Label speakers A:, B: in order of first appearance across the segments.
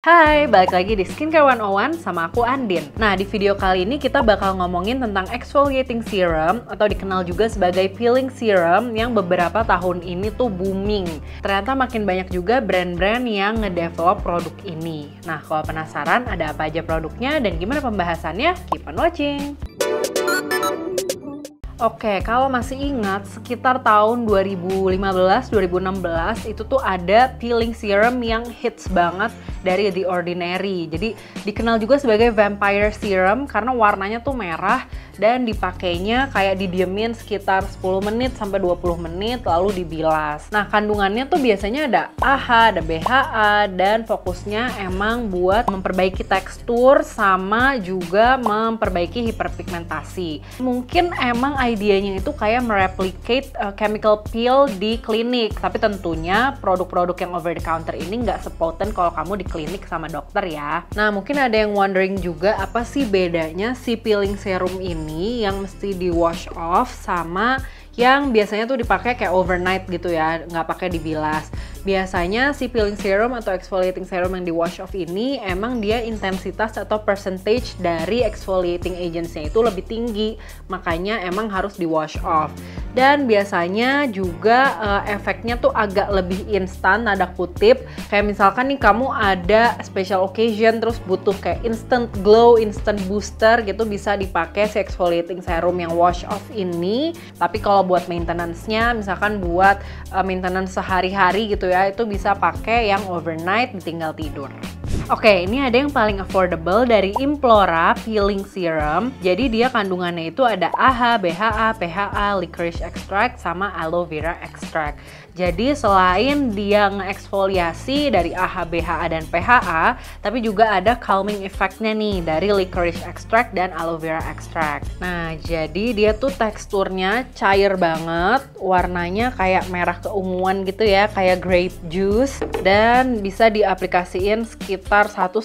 A: Hai, balik lagi di Skincare 101 sama aku Andin. Nah, di video kali ini kita bakal ngomongin tentang exfoliating serum atau dikenal juga sebagai peeling serum yang beberapa tahun ini tuh booming. Ternyata makin banyak juga brand-brand yang ngedevelop produk ini. Nah, kalau penasaran ada apa aja produknya dan gimana pembahasannya? Keep on watching! Oke, kalau masih ingat sekitar tahun 2015-2016 itu tuh ada peeling serum yang hits banget dari The Ordinary. Jadi dikenal juga sebagai vampire serum karena warnanya tuh merah dan dipakainya kayak didiemin sekitar 10 menit sampai 20 menit lalu dibilas. Nah, kandungannya tuh biasanya ada AHA, ada BHA dan fokusnya emang buat memperbaiki tekstur sama juga memperbaiki hiperpigmentasi. Mungkin emang idenya itu kayak mereplicate chemical peel di klinik, tapi tentunya produk-produk yang over the counter ini nggak sepotent kalau kamu di klinik sama dokter ya. Nah, mungkin ada yang wondering juga apa sih bedanya si peeling serum ini yang mesti di wash off sama yang biasanya tuh dipakai kayak overnight gitu ya, nggak pakai dibilas. Biasanya si peeling serum atau exfoliating serum yang di wash off ini emang dia intensitas atau percentage dari exfoliating agentsnya itu lebih tinggi, makanya emang harus di wash off. Dan biasanya juga efeknya tuh agak lebih instan, tanda kutip. Kayak misalkan nih kamu ada special occasion terus butuh kayak instant glow, instant booster gitu, bisa dipakai si exfoliating serum yang wash off ini. Tapi kalau buat maintenance-nya, misalkan buat maintenance sehari-hari gitu ya, itu bisa pakai yang overnight ditinggal tidur. Oke, ini ada yang paling affordable dari Implora Peeling Serum. Jadi dia kandungannya itu ada AHA, BHA, PHA, licorice extract, sama aloe vera extract. Jadi selain dia nge-eksfoliasi dari AHA, BHA, dan PHA, tapi juga ada calming effect-nya nih dari licorice extract dan aloe vera extract. Nah, jadi dia tuh teksturnya cair banget, warnanya kayak merah keunguan gitu ya, kayak grape juice, dan bisa diaplikasiin sekitar 1-2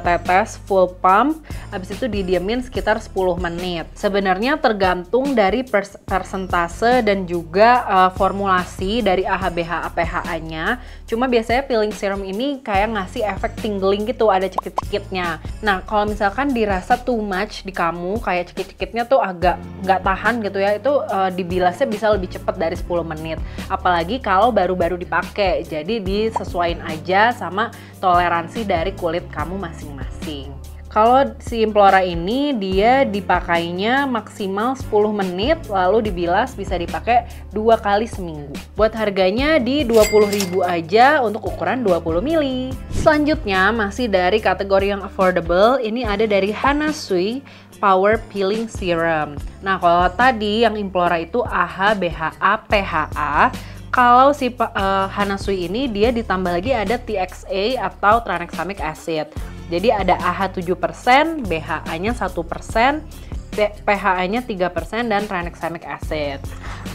A: tetes full pump, habis itu didiemin sekitar 10 menit. Sebenarnya tergantung dari persentase dan juga formulasi dari AHA, BHA, PHA-nya. Cuma biasanya peeling serum ini kayak ngasih efek tingling gitu, ada cekit-cekitnya. Nah, kalau misalkan dirasa too much di kamu, kayak cekit-cekitnya tuh agak nggak tahan gitu ya, itu dibilasnya bisa lebih cepat dari 10 menit. Apalagi kalau baru-baru dipakai, jadi disesuaiin aja sama toleransi dari kulit kamu masing-masing. Kalau si Implora ini dia dipakainya maksimal 10 menit lalu dibilas, bisa dipakai 2 kali seminggu. Buat harganya di 20.000 aja untuk ukuran 20 ml. Selanjutnya masih dari kategori yang affordable, ini ada dari Hana Sui Power Peeling Serum. Nah, kalau tadi yang Implora itu AHA, BHA, PHA, kalau si Hana Sui ini dia ditambah lagi ada TXA atau tranexamic acid. Jadi ada AHA 7%, BHA-nya 1%, PHA-nya 3%, dan tranexamic acid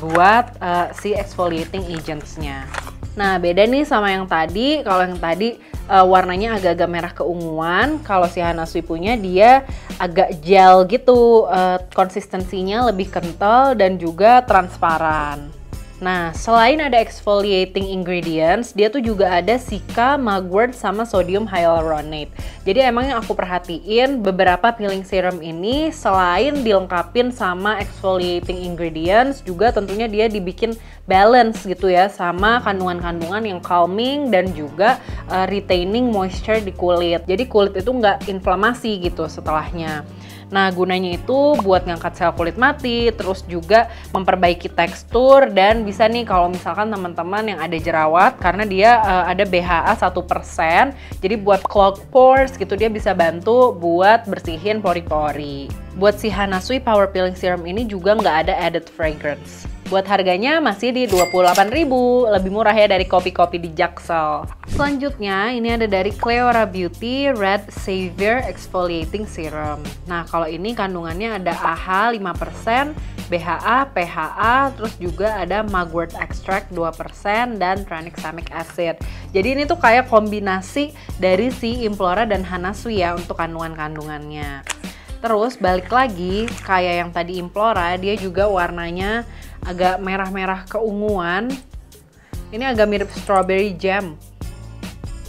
A: buat si exfoliating agents-nya. Nah, beda nih sama yang tadi. Kalau yang tadi warnanya agak-agak merah keunguan, kalau si Hana Sui punya dia agak gel gitu, konsistensinya lebih kental dan juga transparan. Nah, selain ada exfoliating ingredients, dia tuh juga ada silica, mugwort, sama sodium hyaluronate. Jadi emang yang aku perhatiin beberapa peeling serum ini selain dilengkapin sama exfoliating ingredients, juga tentunya dia dibikin balance gitu ya sama kandungan-kandungan yang calming dan juga retaining moisture di kulit. Jadi kulit itu nggak inflamasi gitu setelahnya. Nah, gunanya itu buat ngangkat sel kulit mati, terus juga memperbaiki tekstur, dan bisa nih kalau misalkan teman-teman yang ada jerawat, karena dia ada BHA 1%, jadi buat clog pores gitu, dia bisa bantu buat bersihin pori-pori. Buat si Hana Sui Power Peeling Serum ini juga nggak ada added fragrance. Buat harganya masih di 28.000, lebih murah ya dari kopi-kopi di Jaksel. Selanjutnya ini ada dari Cleora Beauty Red Savior Exfoliating Serum. Nah, kalau ini kandungannya ada AHA 5%, BHA, PHA, terus juga ada mugwort extract 2%, dan tranexamic acid. Jadi ini tuh kayak kombinasi dari si Implora dan Hana Sui ya untuk kandungan-kandungannya. Terus balik lagi kayak yang tadi Implora, dia juga warnanya agak merah-merah keunguan. Ini agak mirip strawberry jam.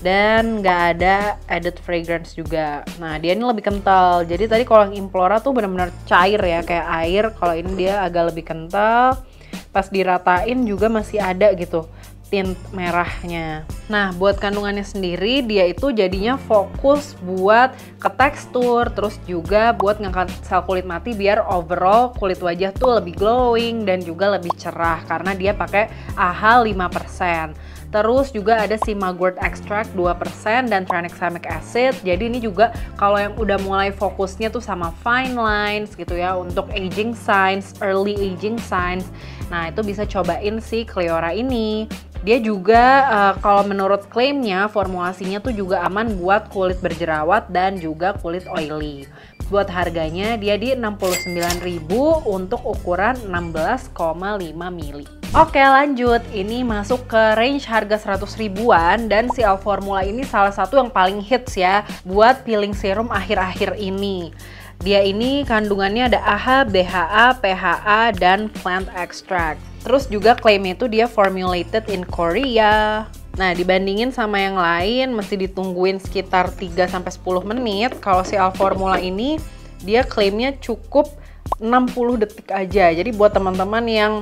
A: dan nggak ada added fragrance juga. Nah dia ini lebih kental. Jadi tadi kalau yang Implora tuh benar-benar cair ya kayak air. Kalau ini dia agak lebih kental. Pas diratain juga masih ada gitu tint merahnya. Nah buat kandungannya sendiri dia itu jadinya fokus buat ke tekstur, terus juga buat ngangkat sel kulit mati biar overall kulit wajah tuh lebih glowing dan juga lebih cerah karena dia pakai AHA 5%. Terus juga ada si mugwort extract 2% dan tranexamic acid. Jadi ini juga kalau yang udah mulai fokusnya tuh sama fine lines gitu ya untuk aging signs, early aging signs. Nah itu bisa cobain si Cleora ini. Dia juga kalau menurut klaimnya formulasinya tuh juga aman buat kulit berjerawat dan juga kulit oily. Buat harganya dia di 69.000 untuk ukuran 16,5 mili. Oke lanjut, ini masuk ke range harga 100 ribuan dan si Alformula ini salah satu yang paling hits ya buat peeling serum akhir-akhir ini. Dia ini kandungannya ada AHA, BHA, PHA, dan plant extract. Terus juga klaimnya itu dia formulated in Korea. Nah dibandingin sama yang lain mesti ditungguin sekitar 3-10 menit. Kalau si Alformula ini dia klaimnya cukup 60 detik aja. Jadi buat teman-teman yang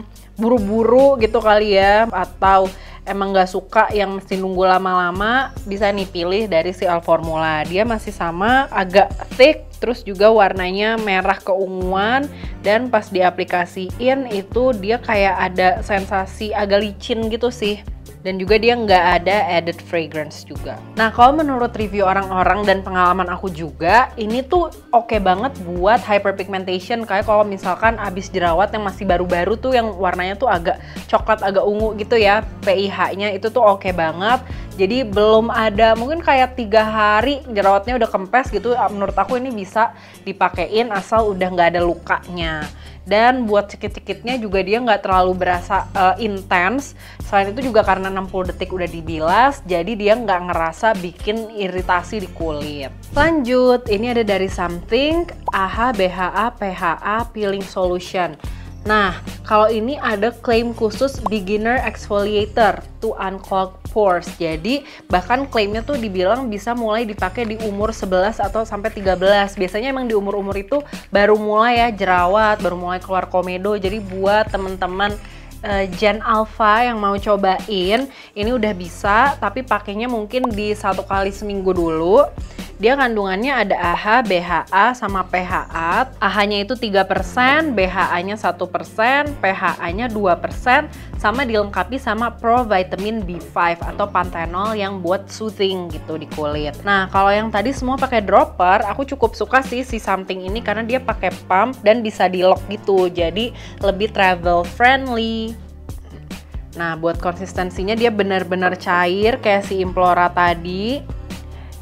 A: buru-buru gitu kali ya, atau emang nggak suka yang mesti nunggu lama-lama, bisa nih pilih dari si Alformula. Dia masih sama, agak thick, terus juga warnanya merah keunguan, dan pas diaplikasiin itu dia kayak ada sensasi agak licin gitu sih. Dan juga dia nggak ada added fragrance juga. Nah kalau menurut review orang-orang dan pengalaman aku juga, ini tuh oke banget buat hyperpigmentation. Kayak kalau misalkan abis jerawat yang masih baru-baru tuh yang warnanya tuh agak coklat, agak ungu gitu ya, PIH-nya itu tuh oke banget. Jadi belum ada, mungkin kayak 3 hari jerawatnya udah kempes gitu, menurut aku ini bisa dipakein asal udah nggak ada lukanya. Dan buat cekit-cekitnya juga dia nggak terlalu berasa intens. Selain itu juga karena 60 detik udah dibilas, jadi dia nggak ngerasa bikin iritasi di kulit. Lanjut, ini ada dari Something AHA BHA PHA Peeling Solution. Nah, kalau ini ada klaim khusus beginner exfoliator to unclog pores. Jadi bahkan klaimnya tuh dibilang bisa mulai dipakai di umur 11 atau sampai 13. Biasanya emang di umur-umur itu baru mulai ya jerawat, baru mulai keluar komedo. Jadi buat temen-temen Gen Alpha yang mau cobain, ini udah bisa, tapi pakainya mungkin di 1 kali seminggu dulu. Dia kandungannya ada AHA, BHA, sama PHA. AHA-nya itu 3%, BHA-nya 1%, PHA-nya 2%, sama dilengkapi sama provitamin B5 atau panthenol yang buat soothing gitu di kulit. Nah, kalau yang tadi semua pakai dropper, aku cukup suka sih si Something ini karena dia pakai pump dan bisa di-lock gitu. Jadi lebih travel friendly. Nah, buat konsistensinya dia benar-benar cair kayak si Implora tadi.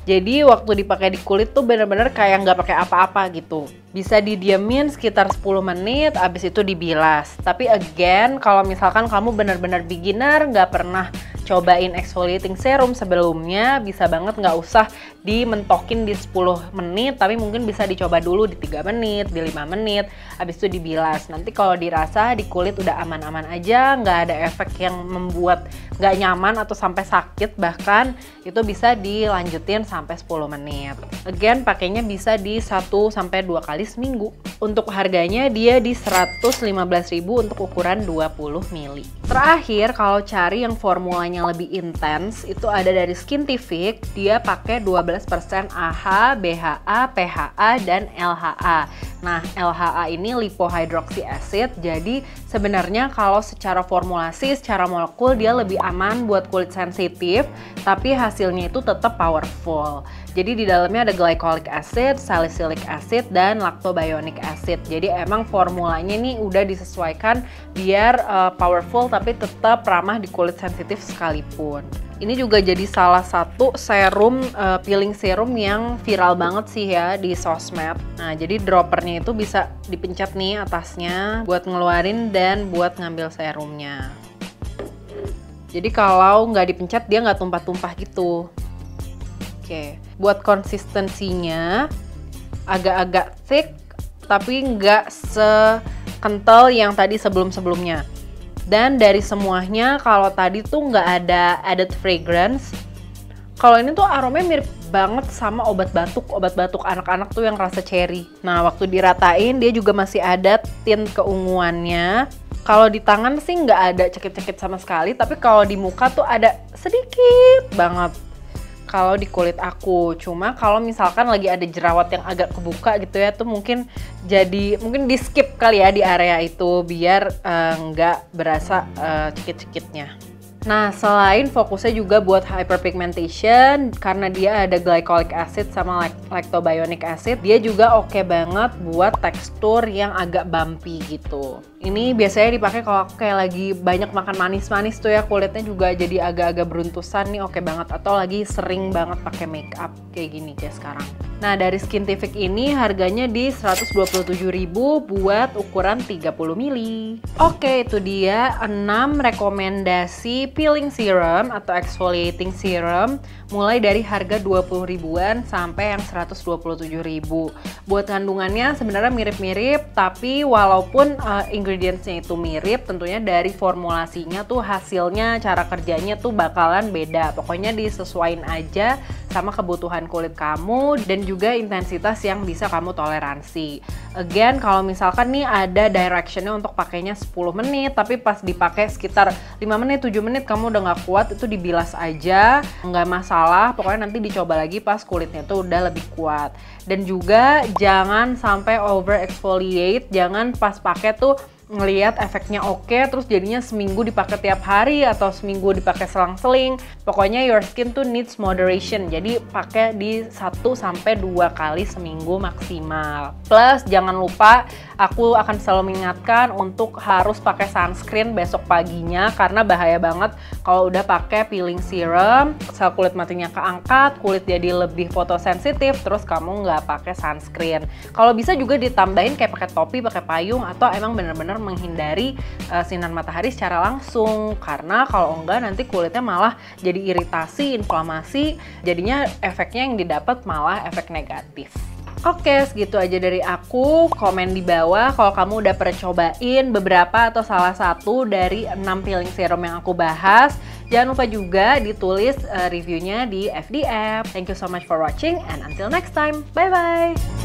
A: Jadi waktu dipakai di kulit tuh bener-bener kayak nggak pakai apa-apa gitu. Bisa didiemin sekitar 10 menit, abis itu dibilas. Tapi again, kalau misalkan kamu bener-bener beginner, nggak pernah cobain exfoliating serum sebelumnya, bisa banget nggak usah dimentokin di 10 menit, tapi mungkin bisa dicoba dulu di 3 menit, di 5 menit, abis itu dibilas. Nanti kalau dirasa di kulit udah aman-aman aja, nggak ada efek yang membuat nggak nyaman atau sampai sakit, bahkan itu bisa dilanjutin sampai 10 menit. Again, pakainya bisa di 1-2 kali seminggu. Untuk harganya dia di 115.000 untuk ukuran 20 mili. Terakhir, kalau cari yang formulanya lebih intens, itu ada dari Skintific. Dia pakai 12% AHA, BHA, PHA, dan LHA. Nah, LHA ini lipohydroxy acid, jadi sebenarnya kalau secara formulasi, secara molekul dia lebih aman buat kulit sensitif, tapi hasilnya itu tetap powerful. Jadi di dalamnya ada glycolic acid, salicylic acid, dan lactobionic acid. Jadi emang formulanya ini udah disesuaikan biar powerful tapi tetap ramah di kulit sensitif sekalipun. Ini juga jadi salah satu serum, peeling serum yang viral banget sih ya di sosmed. Nah, jadi droppernya itu bisa dipencet nih atasnya buat ngeluarin dan buat ngambil serumnya. Jadi kalau nggak dipencet dia nggak tumpah-tumpah gitu. Oke, buat konsistensinya agak-agak thick tapi nggak sekental yang tadi sebelum-sebelumnya. Dan dari semuanya, kalau tadi tuh nggak ada added fragrance, Kalau ini tuh aromanya mirip banget sama obat batuk anak-anak tuh yang rasa cherry. Nah, waktu diratain dia juga masih ada tint keunguannya. Kalau di tangan sih nggak ada cekit-cekit sama sekali, tapi kalau di muka tuh ada sedikit banget. Kalau di kulit aku, cuma kalau misalkan lagi ada jerawat yang agak kebuka gitu ya, tuh mungkin di skip kali ya di area itu biar nggak berasa cekit-cekitnya. Nah, selain fokusnya juga buat hyperpigmentation, karena dia ada glycolic acid sama lactobionic acid, dia juga oke banget buat tekstur yang agak bumpy gitu. Ini biasanya dipakai kalau kayak lagi banyak makan manis-manis tuh ya, kulitnya juga jadi agak-agak beruntusan nih, oke banget. Atau lagi sering banget pakai makeup kayak gini kayak sekarang. Nah, dari Skintific ini harganya di 127.000 buat ukuran 30 ml. Oke, itu dia 6 rekomendasi peeling serum atau exfoliating serum mulai dari harga 20 ribuan sampai yang 127.000. Buat kandungannya sebenarnya mirip-mirip, tapi walaupun ingredientsnya itu mirip, tentunya dari formulasinya tuh hasilnya, cara kerjanya tuh bakalan beda. Pokoknya disesuaiin aja sama kebutuhan kulit kamu dan juga intensitas yang bisa kamu toleransi. Again, kalau misalkan nih ada directionnya untuk pakainya 10 menit, tapi pas dipakai sekitar 5 menit, 7 menit kamu udah nggak kuat, itu dibilas aja, nggak masalah. Pokoknya nanti dicoba lagi pas kulitnya tuh udah lebih kuat. Dan juga jangan sampai over exfoliate, jangan pas pakai tuh ngelihat efeknya oke, terus jadinya seminggu dipakai tiap hari atau seminggu dipakai selang-seling. Pokoknya your skin tuh needs moderation, jadi pakai di 1-2 kali seminggu maksimal. Plus jangan lupa, aku akan selalu mengingatkan untuk harus pakai sunscreen besok paginya, karena bahaya banget kalau udah pakai peeling serum, sel kulit matinya keangkat, kulit jadi lebih fotosensitif, terus kamu nggak pakai sunscreen. Kalau bisa juga ditambahin kayak pakai topi, pakai payung, atau emang bener-bener menghindari sinar matahari secara langsung, karena kalau enggak nanti kulitnya malah jadi iritasi, inflamasi, jadinya efeknya yang didapat malah efek negatif. Oke, segitu aja dari aku. Komen di bawah kalau kamu udah pernah cobain beberapa atau salah satu dari 6 peeling serum yang aku bahas. Jangan lupa juga ditulis reviewnya di FD app. Thank you so much for watching and until next time. Bye-bye!